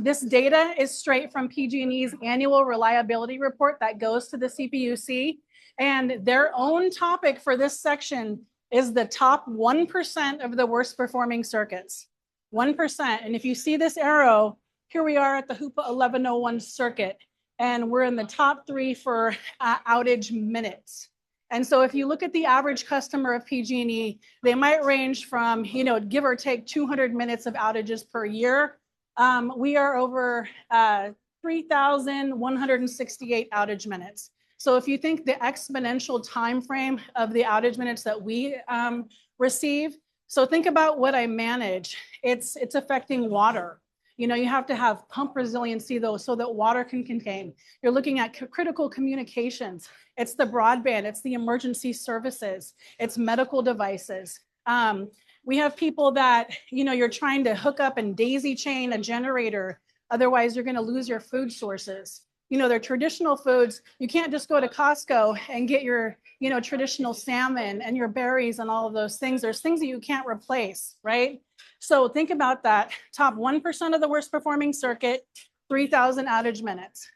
Speaker 7: This data is straight from PG&E's annual reliability report that goes to the CPUC, and their own topic for this section is the top 1% of the worst performing circuits. 1%. And if you see this arrow, here we are at the Hoopa 1101 circuit, and we're in the top 3 for outage minutes. And so if you look at the average customer of PG&E, they might range from, give or take 200 minutes of outages per year. We are over 3,168 outage minutes. So if you think the exponential time frame of the outage minutes that we receive, so think about what I manage. It's affecting water. You have to have pump resiliency though, so that water can contain. You're looking at critical communications. It's the broadband, it's the emergency services, it's medical devices. We have people that, you're trying to hook up and daisy chain a generator. Otherwise, you're going to lose your food sources. They're traditional foods. You can't just go to Costco and get your, traditional salmon and your berries and all of those things. There's things that you can't replace, right? So think about that. Top 1% of the worst performing circuit, 3,000 outage minutes.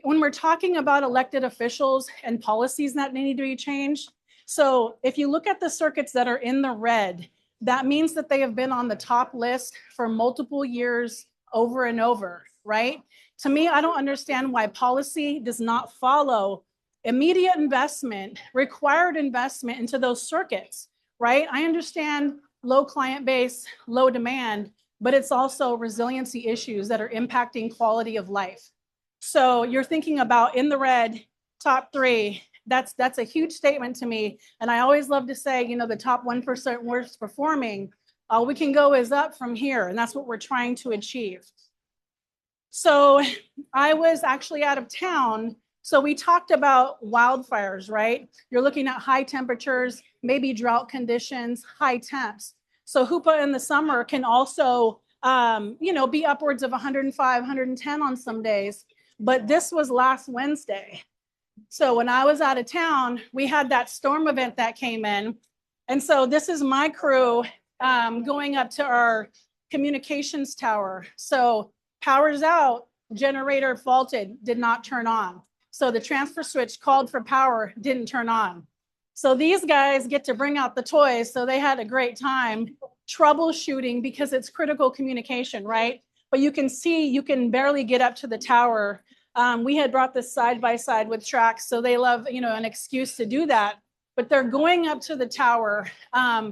Speaker 7: When we're talking about elected officials and policies that need to be changed, so if you look at the circuits that are in the red, that means that they have been on the top list for multiple years over and over, right? To me, I don't understand why policy does not follow immediate investment, required investment into those circuits, right? I understand low client base, low demand, but it's also resiliency issues that are impacting quality of life. So you're thinking about in the red, top three, that's a huge statement to me. And I always love to say, you know, the top 1% worst performing, all we can go is up from here. And that's what we're trying to achieve. So I was actually out of town. So we talked about wildfires, right? You're looking at high temperatures, maybe drought conditions, high temps. So HUPA in the summer can also, you know, be upwards of 105, 110 on some days. But this was last Wednesday. So when I was out of town, we had that storm event that came in. And so this is my crew going up to our communications tower. So power's out, generator faulted, did not turn on. So the transfer switch called for power, didn't turn on. So these guys get to bring out the toys. So they had a great time troubleshooting because it's critical communication, right? But you can see, you can barely get up to the tower. We had brought this side by side with tracks, so they love, you know, an excuse to do that. But they're going up to the tower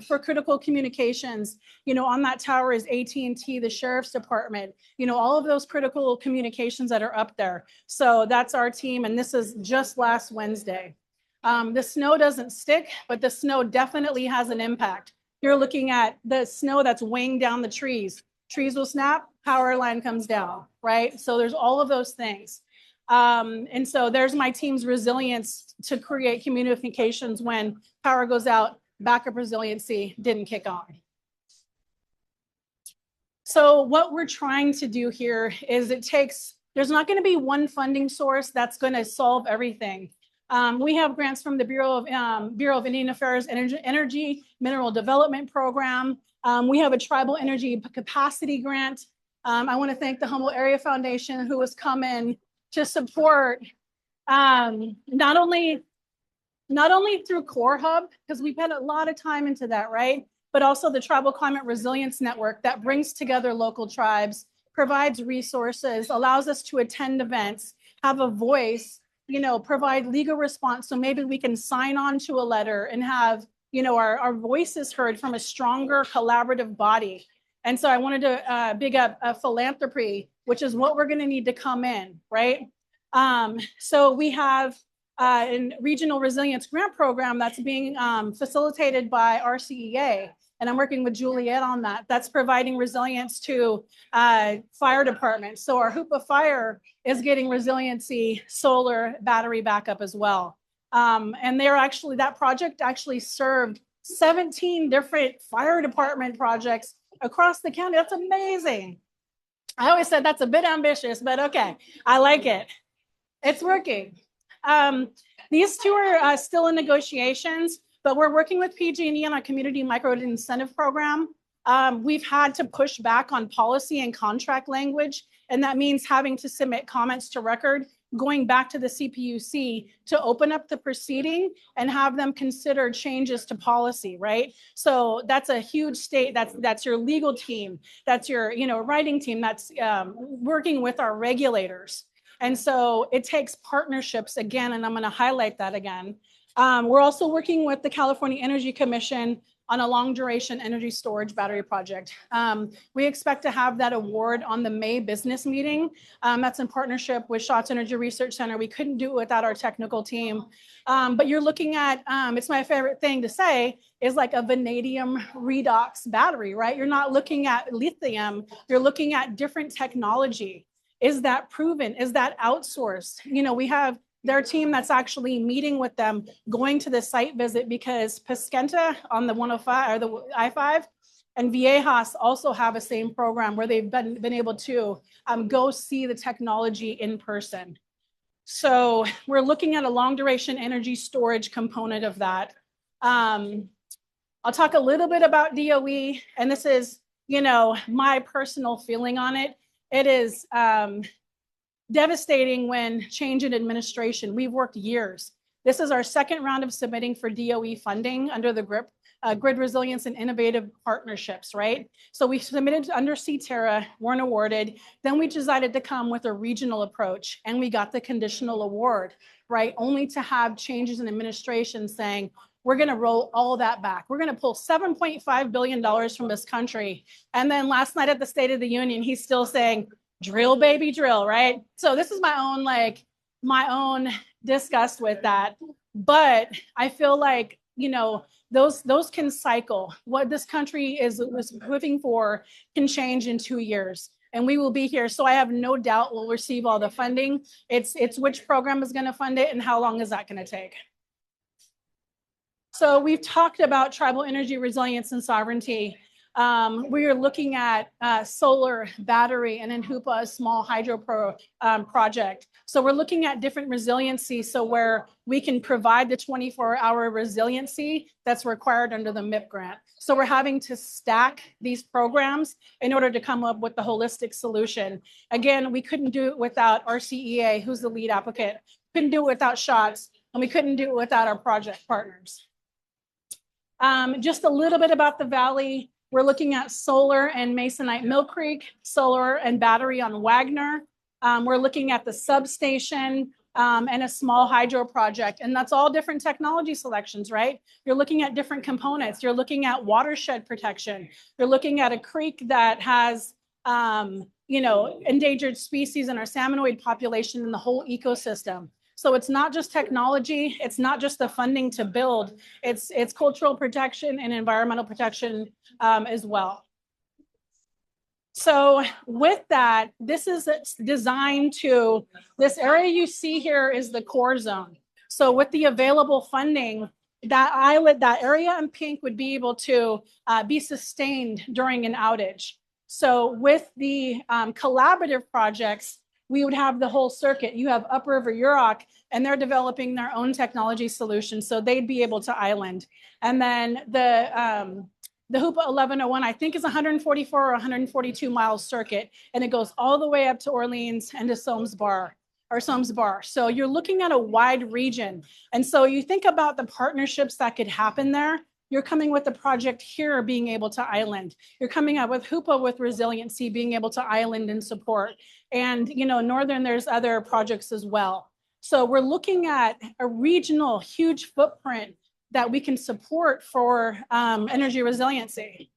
Speaker 7: for critical communications. You know, on that tower is AT&T, the sheriff's department, you know, all of those critical communications that are up there. So that's our team, and this is just last Wednesday. The snow doesn't stick, but the snow definitely has an impact. You're looking at the snow that's weighing down the trees. Trees will snap, power line comes down, right? So there's all of those things. And so there's my team's resilience to create communications when power goes out, backup resiliency didn't kick on. So what we're trying to do here is there's not going to be one funding source that's going to solve everything. We have grants from the Bureau of Indian Affairs Energy Mineral Development Program. We have a Tribal Energy Capacity Grant. I want to thank the Humboldt Area Foundation who has come in to support not only through Core Hub, because we've had a lot of time into that, right? But also the Tribal Climate Resilience Network that brings together local tribes, provides resources, allows us to attend events, have a voice, you know, provide legal response. So maybe we can sign on to a letter and have, you know, our voices heard from a stronger collaborative body. And so I wanted to big up philanthropy, which is what we're going to need to come in, right? So we have a regional resilience grant program that's being facilitated by RCEA. And I'm working with Juliet on that. That's providing resilience to fire departments. So our HUPA Fire is getting resiliency solar battery backup as well. And that project actually served 17 different fire department projects across the county. That's amazing. I always said that's a bit ambitious, but okay, I like it. It's working. These two are still in negotiations, but we're working with PG&E on a community microgrid incentive program. We've had to push back on policy and contract language, and that means having to submit comments to record, going back to the CPUC to open up the proceeding and have them consider changes to policy, right? So that's a huge state. That's your legal team. That's your, you know, writing team. That's working with our regulators. And so it takes partnerships again, and I'm going to highlight that again. We're also working with the California Energy Commission on a long duration energy storage battery project. We expect to have that award on the May business meeting. That's in partnership with Schatz Energy Research Center. We couldn't do it without our technical team. But you're looking at, it's my favorite thing to say, is like a vanadium redox battery, right? You're not looking at lithium, you're looking at different technology. Is that proven? Is that outsourced? You know, we have their team that's actually meeting with them, going to the site visit, because Pesquenta on the 105 or the I-5 and Viejas also have a same program where they've been able to go see the technology in person. So we're looking at a long duration energy storage component of that. I'll talk a little bit about DOE, and this is, you know, my personal feeling on it. It is, devastating when change in administration. We've worked years. This is our second round of submitting for DOE funding under the GRIP, Grid Resilience and Innovative Partnerships, right? So we submitted under CTERA, weren't awarded. Then we decided to come with a regional approach, and we got the conditional award, right? Only to have changes in administration saying, we're going to roll all that back. We're going to pull $7.5 billion from this country. And then last night at the State of the Union, he's still saying, drill, baby, drill, right? So this is my own disgust with that. But I feel like, you know, those can cycle. What this country is looking for can change in 2 years. And we will be here. So I have no doubt we'll receive all the funding. It's which program is going to fund it and how long is that going to take? So we've talked about tribal energy resilience and sovereignty. We are looking at solar, battery, and in HUPA, a small hydro project. So we're looking at different resiliency, so where we can provide the 24-hour resiliency that's required under the MIP grant. So we're having to stack these programs in order to come up with the holistic solution. Again, we couldn't do it without RCEA, who's the lead applicant. Couldn't do it without Schatz, and we couldn't do it without our project partners. Just a little bit about the Valley. We're looking at solar and Masonite Mill Creek, solar and battery on Wagner. We're looking at the substation and a small hydro project. And that's all different technology selections, right? You're looking at different components. You're looking at watershed protection. You're looking at a creek that has, you know, endangered species in our salmonoid population and the whole ecosystem. So it's not just technology, it's not just the funding to build, it's cultural protection and environmental protection as well. So with that, this is designed to, this area you see here is the core zone. So with the available funding, that islet, that area in pink would be able to be sustained during an outage. So with the collaborative projects, we would have the whole circuit. You have Upriver Yurok, and they're developing their own technology solution, so they'd be able to island. And then the HUPA 1101, I think, is 144 or 142 mile circuit, and it goes all the way up to Orleans and to Somes Bar. So you're looking at a wide region. And so you think about the partnerships that could happen there. You're coming with the project here being able to island. You're coming up with HUPA with resiliency being able to island and support. And, you know, Northern, there's other projects as well. So we're looking at a regional huge footprint that we can support for energy resiliency.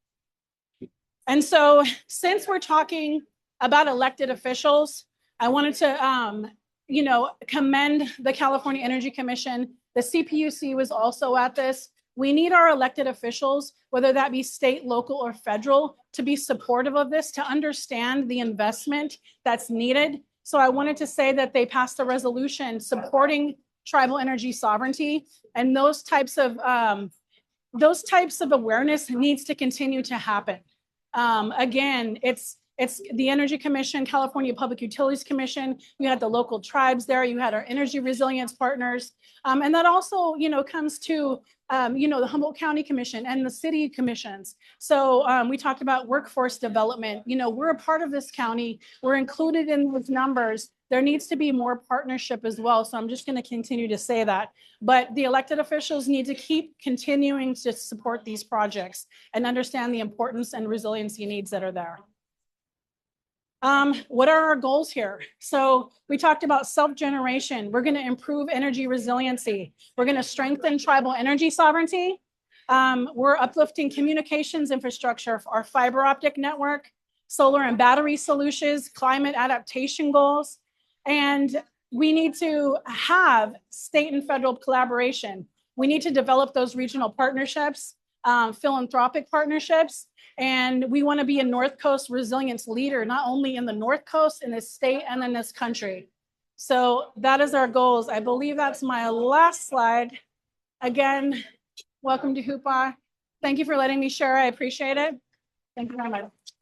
Speaker 7: And so since we're talking about elected officials, I wanted to, you know, commend the California Energy Commission. The CPUC was also at this. We need our elected officials, whether that be state, local, or federal, to be supportive of this, to understand the investment that's needed. So I wanted to say that they passed a resolution supporting tribal energy sovereignty, and those types of awareness needs to continue to happen. Again, it's the Energy Commission, California Public Utilities Commission. You had the local tribes there. You had our energy resilience partners. And that also, you know, comes to, you know, the Humboldt County Commission and the city commissions. So we talked about workforce development. You know, we're a part of this county. We're included in those numbers. There needs to be more partnership as well. So I'm just going to continue to say that. But the elected officials need to keep continuing to support these projects and understand the importance and resiliency needs that are there. What are our goals here? So we talked about self-generation. We're going to improve energy resiliency. We're going to strengthen tribal energy sovereignty. We're uplifting communications infrastructure, our fiber optic network, solar and battery solutions, climate adaptation goals. And we need to have state and federal collaboration. We need to develop those regional partnerships, philanthropic partnerships. And we want to be a North Coast resilience leader, not only in the North Coast, in this state, and in this country. So that is our goals. I believe that's my last slide. Again, welcome to HUPA. Thank you for letting me share. I appreciate it. Thank you very much.